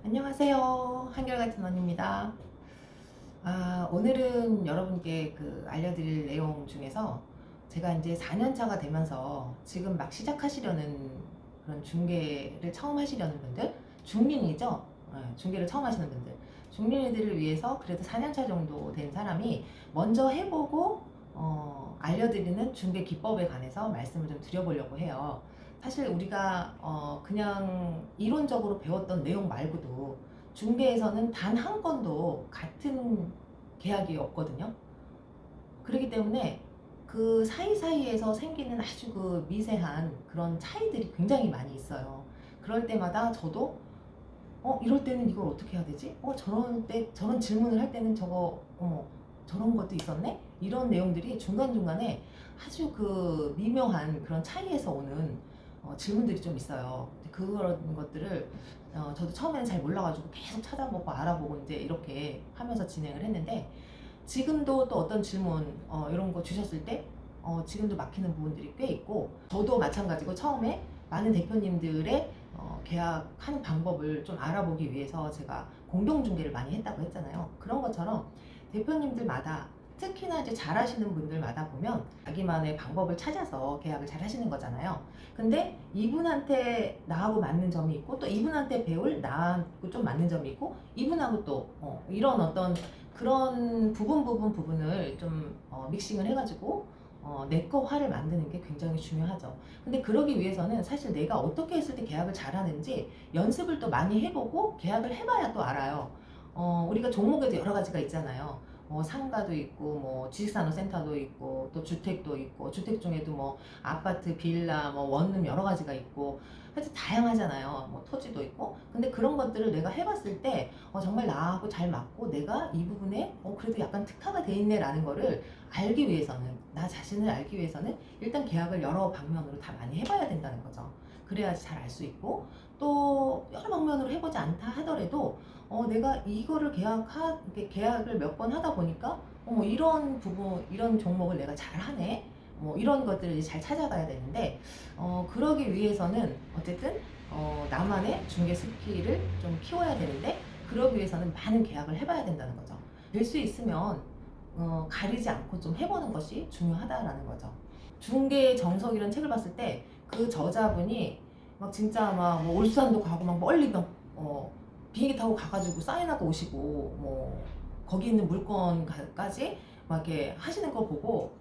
안녕하세요. 한결같은 언니입니다. 오늘은 여러분께 알려드릴 내용 중에서 제가 이제 4년 차가 되면서 지금 막 시작하시려는 그런 중개를 처음 하시려는 분들, 중린이죠? 중개를 처음 하시는 분들, 중린이들을 위해서 그래도 4년 차 정도 된 사람이 먼저 해보고 알려드리는 중개 기법에 관해서 말씀을 좀 드려보려고 해요. 사실 우리가 그냥 이론적으로 배웠던 내용 말고도 중개에서는 단 한 건도 같은 계약이 없거든요. 그렇기 때문에 그 사이사이에서 생기는 아주 그 미세한 그런 차이들이 굉장히 많이 있어요. 그럴 때마다 저도 이럴 때는 이걸 어떻게 해야 되지? 저런 질문을 할 때는 저런 것도 있었네? 이런 내용들이 중간중간에 아주 그 미묘한 그런 차이에서 오는 질문들이 좀 있어요. 그런 것들을 저도 처음에는 잘 몰라가지고 계속 찾아보고 알아보고 이제 이렇게 하면서 진행을 했는데, 지금도 또 어떤 질문 이런 거 주셨을 때 지금도 막히는 부분들이 꽤 있고, 저도 마찬가지고 처음에 많은 대표님들의 계약하는 방법을 좀 알아보기 위해서 제가 공동중개를 많이 했다고 했잖아요. 그런 것처럼 대표님들마다, 특히나 이제 잘하시는 분들마다 보면 자기만의 방법을 찾아서 계약을 잘 하시는 거잖아요. 근데 이분한테 나하고 맞는 점이 있고, 또 이분한테 배울 나하고 좀 맞는 점이 있고, 이분하고 또 이런 어떤 그런 부분을 좀 믹싱을 해가지고 내 거화를 만드는 게 굉장히 중요하죠. 근데 그러기 위해서는 사실 내가 어떻게 했을 때 계약을 잘하는지 연습을 또 많이 해보고 계약을 해봐야 또 알아요. 우리가 종목에도 여러 가지가 있잖아요. 상가도 있고, 뭐 지식산업센터도 있고, 또 주택도 있고, 주택 중에도 뭐 아파트, 빌라, 뭐 원룸 여러 가지가 있고, 하여튼 다양하잖아요. 뭐 토지도 있고. 근데 그런 것들을 내가 해봤을 때 정말 나하고 잘 맞고, 내가 이 부분에 그래도 약간 특화가 돼 있네라는 거를 알기 위해서는, 나 자신을 알기 위해서는 일단 계약을 여러 방면으로 다 많이 해봐야 된다는 거죠. 그래야지 잘 알 수 있고, 또 여러 방면으로 해보지 않다 하더라도 내가 이거를 계약을 몇 번 하다 보니까 이런 부분, 이런 종목을 내가 잘 하네. 뭐 이런 것들을 이제 잘 찾아가야 되는데, 그러기 위해서는 어쨌든 나만의 중개 스킬을 좀 키워야 되는데, 그러기 위해서는 많은 계약을 해봐야 된다는 거죠. 될 수 있으면 가리지 않고 좀 해보는 것이 중요하다라는 거죠. 중개의 정석이라는 책을 봤을 때 그 저자분이 막 진짜 막뭐 울산도 가고 막 멀리 비행기 타고 가가지고 사인하고 오시고, 뭐 거기 있는 물건까지 막 이렇게 하시는 거 보고,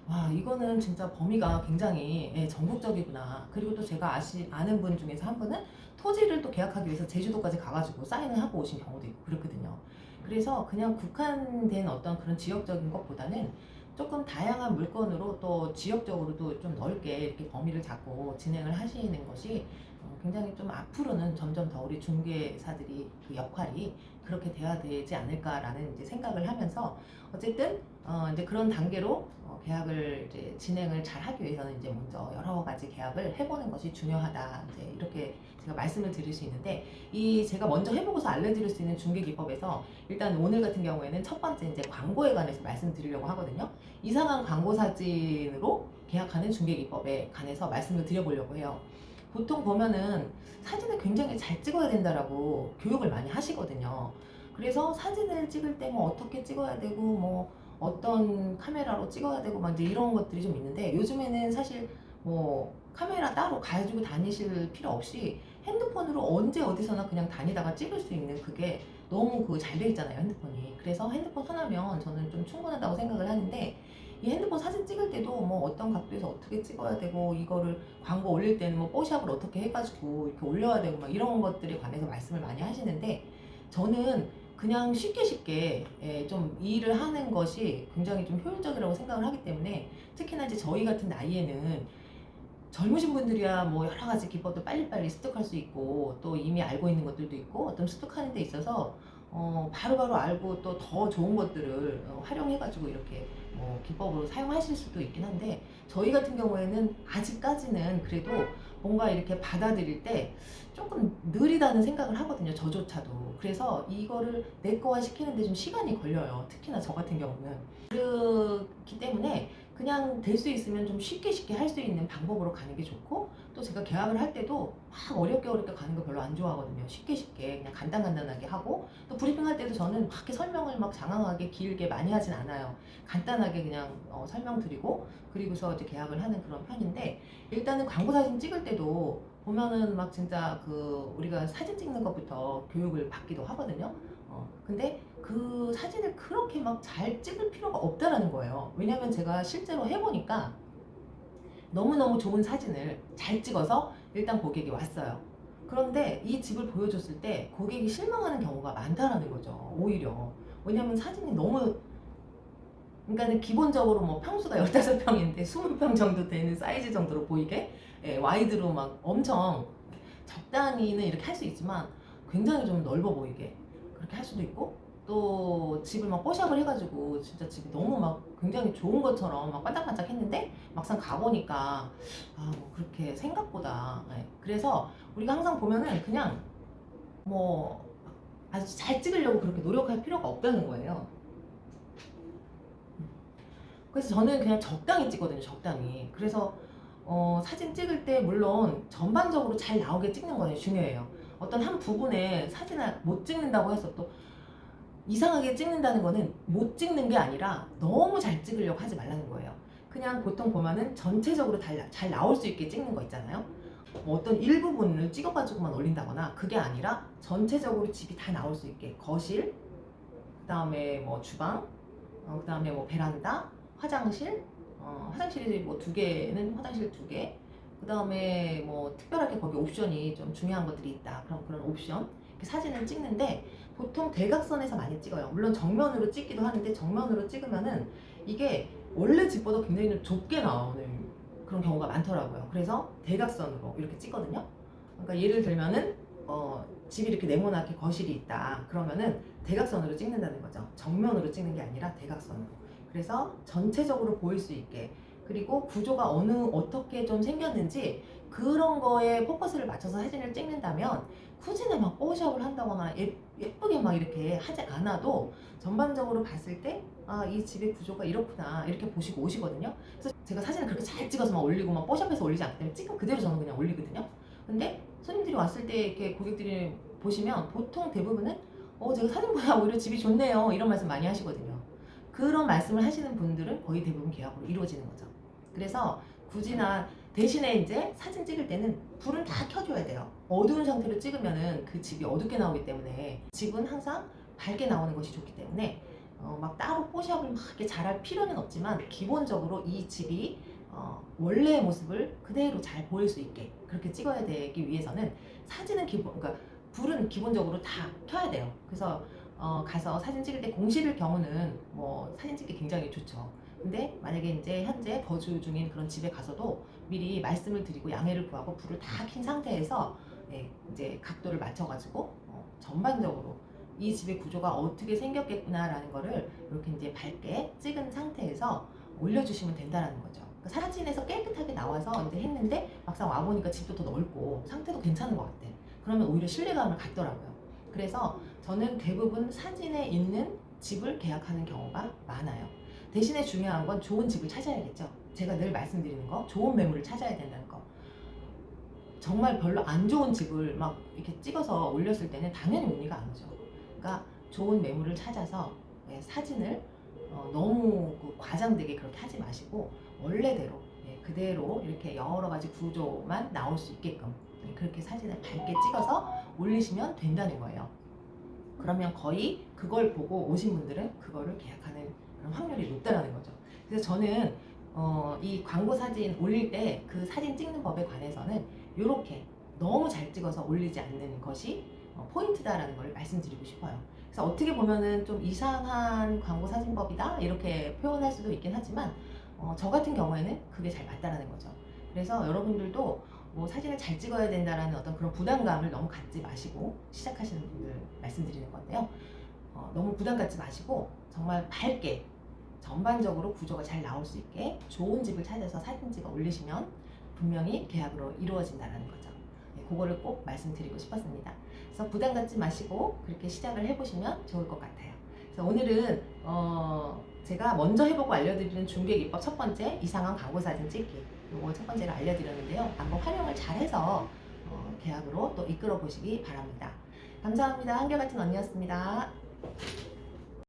와, 이거는 진짜 범위가 굉장히 전국적이구나. 그리고 또 제가 아는 분 중에서 한 분은 토지를 또 계약하기 위해서 제주도까지 가가지고 사인을 하고 오신 경우도 있고 그렇거든요. 그래서 그냥 국한된 어떤 그런 지역적인 것보다는 조금 다양한 물건으로 또 지역적으로도 좀 넓게 이렇게 범위를 잡고 진행을 하시는 것이 굉장히 좀 앞으로는 점점 더 우리 중개사들이 그 역할이 그렇게 돼야 되지 않을까라는 이제 생각을 하면서, 어쨌든 이제 그런 단계로 계약을 이제 진행을 잘 하기 위해서는 이제 먼저 여러 가지 계약을 해보는 것이 중요하다. 이제 이렇게 제가 말씀을 드릴 수 있는데, 이 제가 먼저 해보고서 알려드릴 수 있는 중개 기법에서 일단 오늘 같은 경우에는 첫 번째 이제 광고에 관해서 말씀드리려고 하거든요. 이상한 광고 사진으로 계약하는 중개 기법에 관해서 말씀을 드려보려고 해요. 보통 보면은 사진을 굉장히 잘 찍어야 된다라고 교육을 많이 하시거든요. 그래서 사진을 찍을 때 뭐 어떻게 찍어야 되고, 뭐 어떤 카메라로 찍어야 되고 막 이제 이런 것들이 좀 있는데, 요즘에는 사실 뭐 카메라 따로 가지고 다니실 필요 없이 핸드폰으로 언제 어디서나 그냥 다니다가 찍을 수 있는, 그게 너무 잘 돼 있잖아요, 핸드폰이. 그래서 핸드폰 하나면 저는 좀 충분하다고 생각을 하는데, 이 핸드폰 사진 찍을 때도 뭐 어떤 각도에서 어떻게 찍어야 되고, 이거를 광고 올릴 때는 뭐 뽀샵을 어떻게 해가지고 이렇게 올려야 되고 막 이런 것들에 관해서 말씀을 많이 하시는데, 저는 그냥 쉽게 좀 일을 하는 것이 굉장히 좀 효율적이라고 생각을 하기 때문에, 특히나 이제 저희 같은 나이에는 젊으신 분들이야 뭐 여러 가지 기법도 빨리빨리 습득할 수 있고, 또 이미 알고 있는 것들도 있고, 어떤 습득하는 데 있어서 바로바로 알고 또 더 좋은 것들을 활용해가지고 이렇게 기법으로 사용하실 수도 있긴 한데, 저희 같은 경우에는 아직까지는 그래도 뭔가 이렇게 받아들일 때 조금 느리다는 생각을 하거든요, 저조차도. 그래서 이거를 내 거화 시키는데 좀 시간이 걸려요, 특히나 저 같은 경우는. 그렇기 때문에 그냥 될 수 있으면 좀 쉽게 할 수 있는 방법으로 가는 게 좋고, 또 제가 계약을 할 때도 막 어렵게 가는 거 별로 안 좋아하거든요. 쉽게 그냥 간단하게 하고, 또 브리핑 할 때도 저는 막 이렇게 설명을 막 장황하게 길게 많이 하진 않아요. 간단하게 그냥 설명드리고, 그리고서 이제 계약을 하는 그런 편인데, 일단은 광고 사진 찍을 때도 보면은 막 진짜 그 우리가 사진 찍는 것부터 교육을 받기도 하거든요. 근데 그 사진을 그렇게 막 잘 찍을 필요가 없다라는 거예요. 왜냐면 제가 실제로 해보니까 너무너무 좋은 사진을 잘 찍어서 일단 고객이 왔어요. 그런데 이 집을 보여줬을 때 고객이 실망하는 경우가 많다라는 거죠. 오히려. 왜냐면 사진이 너무, 그러니까 기본적으로 뭐 평수가 15평인데 20평 정도 되는 사이즈 정도로 보이게, 예, 와이드로 막 엄청 적당히는 이렇게 할 수 있지만 굉장히 좀 넓어 보이게 그렇게 할 수도 있고, 또 집을 막 뽀샵을 해가지고 진짜 집이 너무 막 굉장히 좋은 것처럼 막 반짝반짝 했는데 막상 가보니까 뭐 그렇게 생각보다, 예. 그래서 우리가 항상 보면은 그냥 뭐 아주 잘 찍으려고 그렇게 노력할 필요가 없다는 거예요. 그래서 저는 그냥 적당히 찍거든요, 적당히. 그래서 사진 찍을 때 물론 전반적으로 잘 나오게 찍는 거는 중요해요. 어떤 한 부분에 사진을 못 찍는다고 해서 또 이상하게 찍는다는 거는 못 찍는 게 아니라 너무 잘 찍으려고 하지 말라는 거예요. 그냥 보통 보면은 전체적으로 잘 나올 수 있게 찍는 거 있잖아요. 뭐 어떤 일부분을 찍어가지고만 올린다거나, 그게 아니라 전체적으로 집이 다 나올 수 있게, 거실, 그 다음에 뭐 주방, 그 다음에 뭐 베란다, 화장실, 화장실이 뭐 2개는 화장실 2개, 그 다음에 뭐 특별하게 거기 옵션이 좀 중요한 것들이 있다, 그런 옵션 이렇게 사진을 찍는데 보통 대각선에서 많이 찍어요. 물론 정면으로 찍기도 하는데, 정면으로 찍으면은 이게 원래 집보다 굉장히 좀 좁게 나오는 그런 경우가 많더라고요. 그래서 대각선으로 이렇게 찍거든요. 그러니까 예를 들면은 집이 이렇게 네모나게 거실이 있다 그러면은 대각선으로 찍는다는 거죠. 정면으로 찍는 게 아니라 대각선으로. 그래서 전체적으로 보일 수 있게, 그리고 구조가 어떻게 좀 생겼는지 그런 거에 포커스를 맞춰서 사진을 찍는다면 굳이 막 뽀샵을 한다거나 예쁘게 막 이렇게 하지 않아도 전반적으로 봤을 때 이 집의 구조가 이렇구나 이렇게 보시고 오시거든요. 그래서 제가 사진을 그렇게 잘 찍어서 막 올리고 막 뽀샵해서 올리지 않기 때문에 찍은 그대로 저는 그냥 올리거든요. 근데 손님들이 왔을 때 이렇게 고객들이 보시면 보통 대부분은 제가 사진보다 오히려 집이 좋네요 이런 말씀 많이 하시거든요. 그런 말씀을 하시는 분들은 거의 대부분 계약으로 이루어지는 거죠. 그래서 굳이나 대신에 이제 사진 찍을 때는 불은 다 켜줘야 돼요. 어두운 상태로 찍으면은 그 집이 어둡게 나오기 때문에, 집은 항상 밝게 나오는 것이 좋기 때문에 막 따로 뽀샵을 막 이렇게 잘할 필요는 없지만 기본적으로 이 집이 원래의 모습을 그대로 잘 보일 수 있게 그렇게 찍어야 되기 위해서는 사진은 그러니까 불은 기본적으로 다 켜야 돼요. 그래서 가서 사진 찍을 때 공실일 경우는 뭐 사진 찍기 굉장히 좋죠. 근데 만약에 이제 현재 거주 중인 그런 집에 가서도 미리 말씀을 드리고 양해를 구하고 불을 다 킨 상태에서, 네, 이제 각도를 맞춰가지고 전반적으로 이 집의 구조가 어떻게 생겼겠구나라는 거를 이렇게 이제 밝게 찍은 상태에서 올려주시면 된다는 거죠. 그러니까 사진에서 깨끗하게 나와서 이제 했는데 막상 와보니까 집도 더 넓고 상태도 괜찮은 것 같아. 그러면 오히려 신뢰감을 갖더라고요. 그래서 저는 대부분 사진에 있는 집을 계약하는 경우가 많아요. 대신에 중요한 건 좋은 집을 찾아야겠죠. 제가 늘 말씀드리는 거, 좋은 매물을 찾아야 된다는 거. 정말 별로 안 좋은 집을 막 이렇게 찍어서 올렸을 때는 당연히 의미가 안 오죠. 그러니까 좋은 매물을 찾아서 사진을 너무 과장되게 그렇게 하지 마시고 원래대로, 그대로 이렇게 여러 가지 구조만 나올 수 있게끔 그렇게 사진을 밝게 찍어서 올리시면 된다는 거예요. 그러면 거의 그걸 보고 오신 분들은 그거를 계약하는 그런 확률이 높다는 거죠. 그래서 저는 이 광고 사진 올릴 때 그 사진 찍는 법에 관해서는 이렇게 너무 잘 찍어서 올리지 않는 것이 포인트다라는 걸 말씀드리고 싶어요. 그래서 어떻게 보면은 좀 이상한 광고 사진법이다 이렇게 표현할 수도 있긴 하지만 저 같은 경우에는 그게 잘 맞다라는 거죠. 그래서 여러분들도 뭐 사진을 잘 찍어야 된다라는 어떤 그런 부담감을 너무 갖지 마시고 시작하시는 분들 말씀드리는 건데요. 너무 부담 갖지 마시고 정말 밝게 전반적으로 구조가 잘 나올 수 있게 좋은 집을 찾아서 사진 찍어 올리시면 분명히 계약으로 이루어진다는 거죠. 네, 그거를 꼭 말씀드리고 싶었습니다. 그래서 부담 갖지 마시고 그렇게 시작을 해보시면 좋을 것 같아요. 그래서 오늘은 제가 먼저 해보고 알려드리는 중개기법 첫 번째, 이상한 광고 사진 찍기. 요거 첫 번째로 알려드렸는데요. 방법 활용을 잘해서 계약으로 또 이끌어 보시기 바랍니다. 감사합니다. 한결같은 언니였습니다.